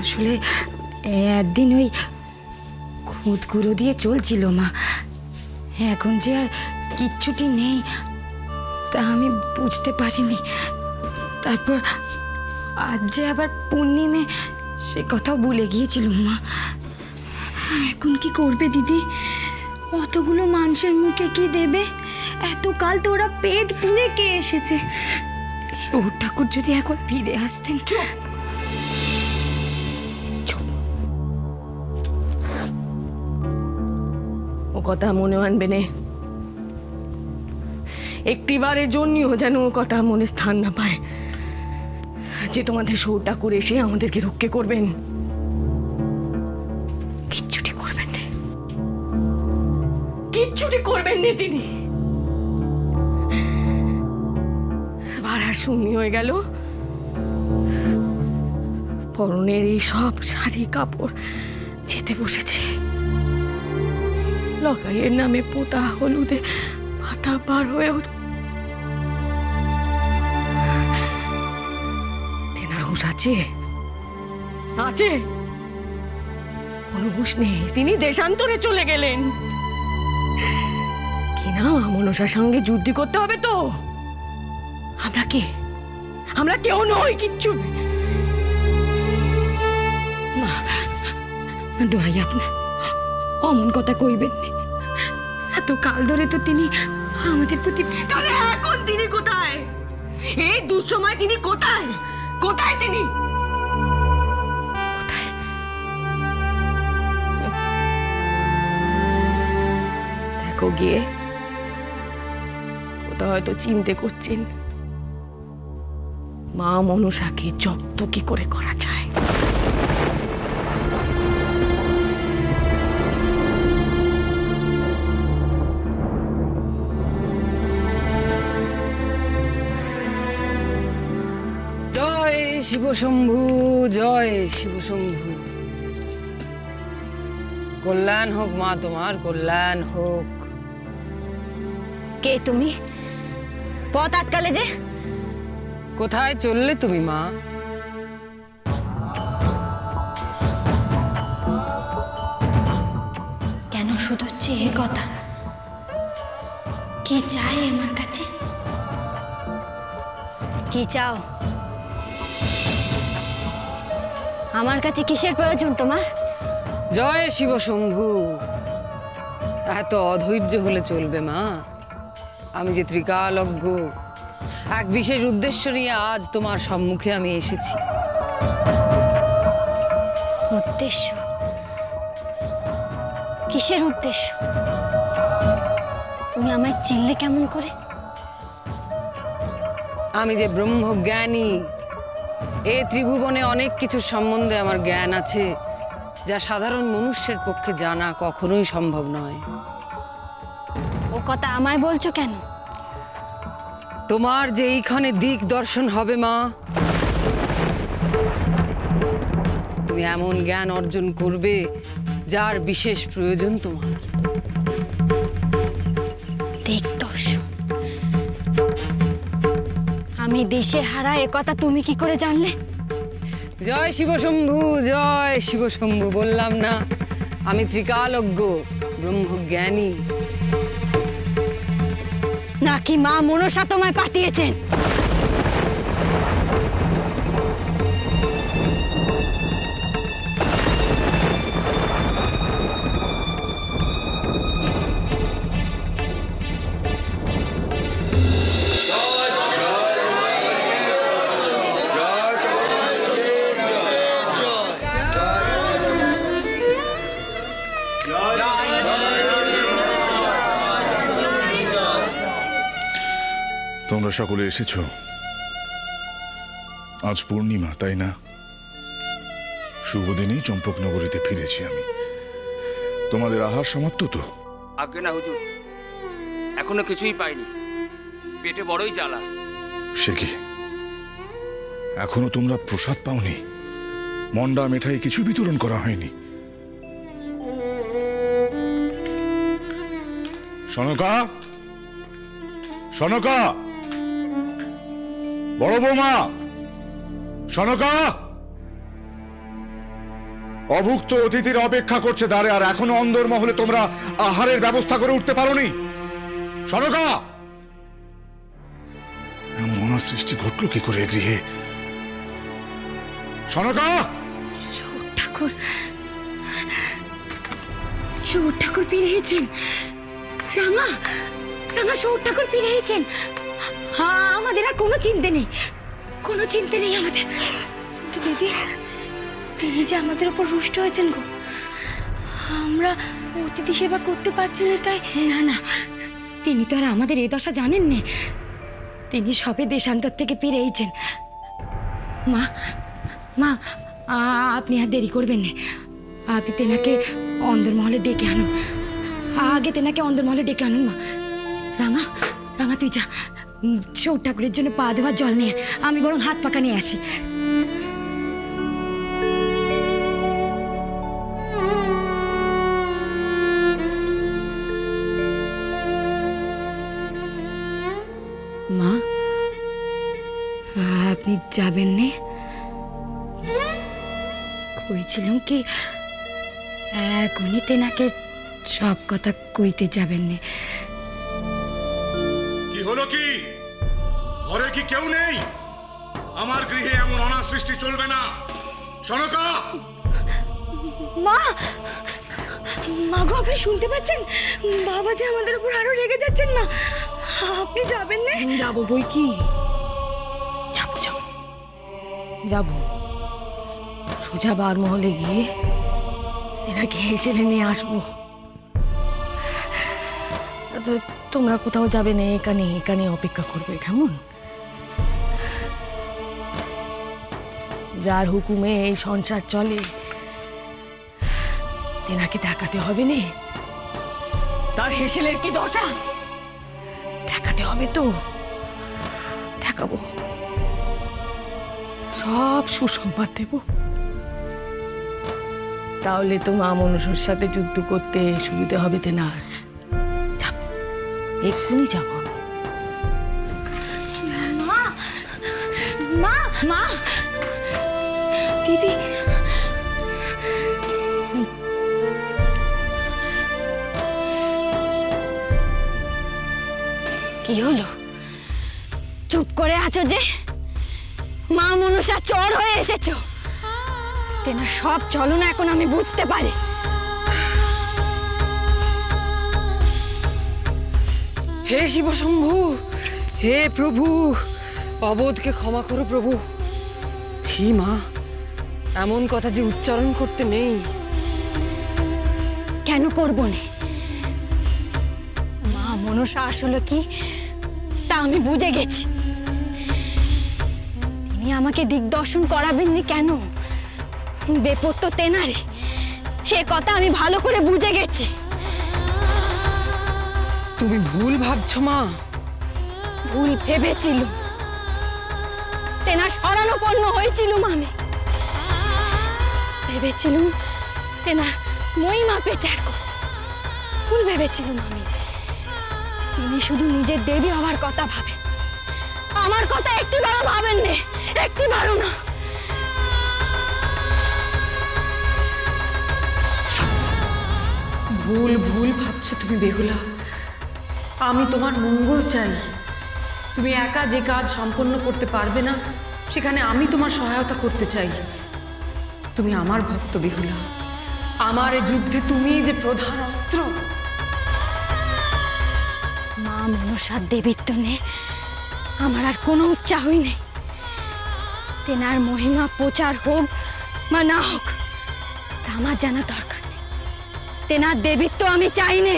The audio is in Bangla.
আসলে একদিন ওই খুঁতগুঁড়ো দিয়ে চলছিল মা। এখন যে আর কিচ্ছুটি নেই তা আমি বুঝতে পারিনি। তারপর আজ যে আবার পূর্ণিমে সে কথাও ভুলে গিয়েছিলুম মা। এখন কি করবে দিদি? অতগুলো মানুষের মুখে কি দেবে? এতকাল তো ওরা পেট পুড়ে কে এসেছে। শহুর ঠাকুর যদি এখন ফিরে আসতেন। চুপ। ও কথা মনে আনবে না, একটিবারের জন্যও যেন ও কথা মনে স্থান না পায় যে তোমাদের শহুর ঠাকুর এসে আমাদেরকে রক্ষে করবেন। কিচ্ছুটি করবেন না, কিচ্ছুটি করবেন না তিনি। ভাড়ার শূন্য হয়ে গেল, পরনের এই সব শাড়ি কাপড় যেতে বসেছে। লকাইয়ের নামে পোতা হলুদে ফাটা বার হয়েও তেনার হুঁশ আছে? আছে? কোনো হুঁশ নেই। তিনি দেশান্তরে চলে গেলেন কিনা মনসার সঙ্গে যুদ্ধ করতে হবে তো। আমরা কে? আমরা কেউ নই, কিচ্ছু নেই। মা, দোহাই আপনার অমন কথা কইবেন না। এত কাল ধরে তো তিনি আমাদের প্রতি। তাহলে এখন তিনি কোথায়? এই দুঃসময় তিনি কোথায়? কোথায় তিনি? কোথায়? দেখো গিয়ে, কোথাও হয়তো চিনতে করছেন। মা মনসাকে জব্দ কি করে করা যায়। জয় শিব শম্ভু, জয় শিব শম্ভু। কল্যাণ হোক মা, তোমার কল্যাণ হোক। কে তুমি? পথ আটকালে যে। কোথায় চললে তুমি মা? কেন শুধু হচ্ছে এ কথা? কি চাই আমার কাছে? কি চাও? আমার কাছে কিসের প্রয়োজন তোমার? জয় শিব শম্ভু। এত অধৈর্য হলে চলবে মা? আমি যে ত্রিকালজ্ঞ, এক বিশেষ উদ্দেশ্য নিয়ে আজ তোমার সম্মুখে আমি এসেছি। উদ্দেশ্য? কিসের উদ্দেশ্য? তুমি আমায় চিনলে কেমন করে? আমি যে ব্রহ্মজ্ঞানী, এ ত্রিভুবনে অনেক কিছুর সম্বন্ধে আমার জ্ঞান আছে, যা সাধারণ মনুষ্যের পক্ষে জানা কখনোই সম্ভব নয়। ও কথা আমায় বলছো কেন? তোমার যে এইখানে দিক দর্শন হবে মা, তুমি এমন জ্ঞান অর্জন করবে যার বিশেষ প্রয়োজন তোমার। দিগদর্শন? আমি দেশে হারা এ কথা তুমি কি করে জানলে? জয় শিব শম্ভু, জয় শিব শম্ভু। বললাম না আমি ত্রিকালজ্ঞ, ব্রহ্মজ্ঞানী। নাকি মা মনসা তোমায় পাঠিয়েছেন? তোমরা সকলে এসেছো। আজ পূর্ণিমা, তাই না? শুভ দিনেই চম্পকনগরীতে ফিরেছি আমি। তোমাদের আহার সমাপ্ত তো? আজ্ঞে না হুজুর, এখনো কিছুই পাইনি, পেটে বড়ই জ্বালা। সে কি, এখনো তোমরা প্রসাদ পাওনি? মন্ডা মিঠাই কিছু বিতরণ করা হয়নি? সনকা, সনকা, বড় বৌমা, সনকা। অভুক্ত অতিথির অপেক্ষা করছে দ্বারে, আর এখনো অন্দর মহলে তোমরা আহারের ব্যবস্থা করে উঠতে পারোনি। সনকা, এমন অনার সৃষ্টি ঘটলো কি করে গৃহে? সনকা! ঠাকুর, সৌর ঠাকুর ফিরেছেন। রাঙা, রাঙা, সৌর ঠাকুর ফিরেছেন। আমাদের আর কোনো চিন্তা নেই, কোনো চিন্তা নেই আমাদের। কিন্তু দিদি, তিনি যে আমাদের উপর রুষ্ট হয়েছেন গো। আমরা অতিথি সেবা করতে পারছি না তাই। না না, তিনি তো আর আমাদের এই দশা জানেন না। তিনি সবে দেশান্তর থেকে ফিরেছেন। মা, মা, আপনি আর দেরি করবেন না। আপনি তেনাকে অন্দরমহলে ডেকে আনুন। আগে তেনাকে অন্দরমহলে ডেকে আনুন মা। রাঙা, রাঙা, তুই যা, সৌর ঠাকুরের জন্য পা ধোয়ার জল নিয়ে, আমি বরং হাত পাকা নিয়ে আসি। মা, আপনি যাবেন নে? কইছিলাম কি এখনই তেনাকে সব কথা কইতে যাবেন নে। কি হলো কি? ঘরে কি কেউ নেই? আমার গৃহে এমন অনার সৃষ্টি চলবে না। সনকা! মা, মা গো, আপনি শুনতে পাচ্ছেন? বাবা যে আমাদের উপর আরো রেগে যাচ্ছেন না। আপনি যাবেন না? যাবো বই কি, যাবো যাবো যাবো। সোজা বারমহলে গিয়ে তেনাকে হেসেলে নিয়ে আসবো। তো তোমরা কোথাও যাবে না, এখানে এখানে অপেক্ষা করবে কেমন? যার হুকুমে এই সংসার চলে, তেনাকে দেখাতে হবে না তার হেসেলের কি দশা। দেখাতে হবে তো, দেখাবো। সব সুসংবাদ দেব। তাহলে তো মা মনসার সাথে যুদ্ধ করতে সুবিধা হবে তেনার। যাবো, এক্ষুনি যাবো আমি। মা, মা, মা, দিদি, কি হলো? চুপ করে আছো যে? মা মনসা চোর হয়ে এসেছো। তেনার সব চলনা এখন আমি বুঝতে পারি। হে শিবশম্ভু, হে প্রভু, অবোধকে ক্ষমা করো প্রভু। ছি মা, এমন কথা যে উচ্চারণ করতে নেই। কেন করবো না? মা মনসা আসলে কি তা আমি বুঝে গেছি। তিনি আমাকে দিগদর্শন করাবেননি কেন? বেপত তো তেনারই, সে কথা আমি ভালো করে বুঝে গেছি। তুমি ভুল ভাবছো মা। ভুল ভেবেছিল, তেনা শরণাপন্ন হয়েছিলুম আমি। ভেবেছিলুম তেনার মহিমা পেচার করব। ভুল ভেবেছিলুম আমি। তিনি শুধু নিজের দেবী হওয়ার কথা ভাবেন, আমার কথা একটিবারও ভাবেন নে, একটিবারও না। ভুল ভুল ভাবছো তুমি বেহুলা। আমি তোমার মঙ্গল চাই। তুমি একা যে কাজ সম্পন্ন করতে পারবে না, সেখানে আমি তোমার সহায়তা করতে চাই। তুমি আমার ভক্ত বেহুলা। আমার এ যুদ্ধে তুমিই যে প্রধান অস্ত্র। মা মনসার দেবীত্ব নিয়ে আমার আর কোনো উৎসাহই নেই। তেনার মহিমা প্রচার হোক বা না হোক, তা আমার জানা দরকার নেই। তেনার দেবীত্ব আমি চাই নে।